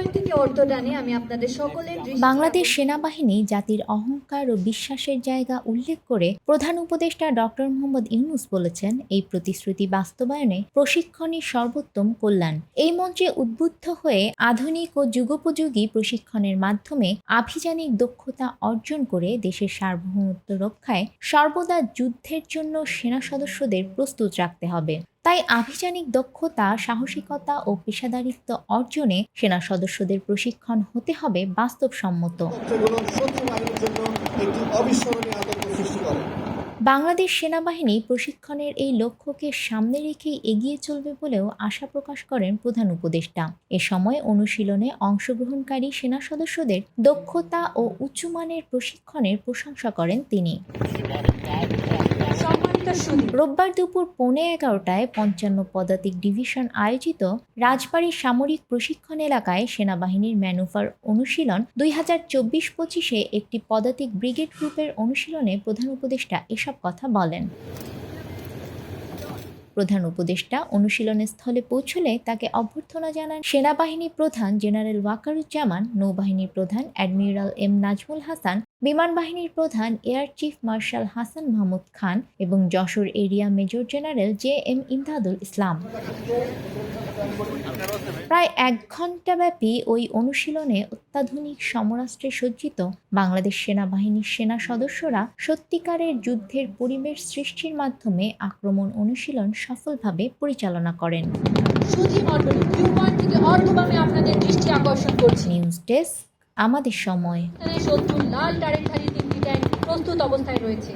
Point থেকে অর্থ টানে আমি আপনাদের সকলের বাংলাদেশ সেনাবাহিনী জাতির অহংকার ও বিশ্বাসের জায়গা উল্লেখ করে প্রধান উপদেষ্টা ডক্টর মোহাম্মদ ইউনূস বলেছেন, এই প্রতিশ্রুতি বাস্তবায়নে প্রশিক্ষণই সর্বোত্তম কল্যাণ। এই মঞ্চে উদ্বুদ্ধ হয়ে আধুনিক ও যুগোপযোগী প্রশিক্ষণের মাধ্যমে আভিযানিক দক্ষতা অর্জন করে দেশের সার্বভৌমত্ব রক্ষায় সর্বদা যুদ্ধের জন্য সেনা সদস্যদের প্রস্তুত রাখতে হবে। তাই আভিযানিক দক্ষতা, সাহসিকতা ও পেশাদারিত্ব অর্জনে সেনা সদস্যদের প্রশিক্ষণ হতে হবে বাস্তবসম্মত। বাংলাদেশ সেনাবাহিনী প্রশিক্ষণের এই লক্ষ্যকে সামনে রেখেই এগিয়ে চলবে বলেও আশা প্রকাশ করেন প্রধান উপদেষ্টা। এ সময় অনুশীলনে অংশগ্রহণকারী সেনা সদস্যদের দক্ষতা ও উচ্চমানের প্রশিক্ষণের প্রশংসা করেন তিনি। রোববার দুপুর 11:15টায় 55 পদাতিক ডিভিশন আয়োজিত রাজবাড়ী সামরিক প্রশিক্ষণ এলাকায় সেনাবাহিনীর ম্যানুভার অনুশীলন 2024-25-এ একটি পদাতিক ব্রিগেড গ্রুপের অনুশীলনে প্রধান উপদেষ্টা এসব কথা বলেন। প্রধান উপদেষ্টা অনুশীলনের স্থলে পৌঁছলে তাকে অভ্যর্থনা জানান সেনাবাহিনী প্রধান জেনারেল ওয়াকারুজ্জামান, নৌবাহিনীর প্রধান অ্যাডমিরাল এম নাজমুল হাসান, বিমান বাহিনীর প্রধান air chief marshal Hasan Mahmud Khan এবং Jessore area major general JM Imdadul Islam. প্রায় 1 ঘণ্টাব্যাপী ওই অনুশীলনে অত্যাধুনিক সমরাস্ত্রে সজ্জিত বাংলাদেশ সেনাবাহিনীর সেনা সদস্যরা সত্যিকারের যুদ্ধের পরিবেশ সৃষ্টির মাধ্যমে আক্রমণ অনুশীলন সফলভাবে পরিচালনা করেন। নিউজ ডেস্ক, আমাদের সময়। শত্রুর লাল টারেটধারী 3টি ট্যাঙ্ক প্রস্তুত অবস্থায় রয়েছে।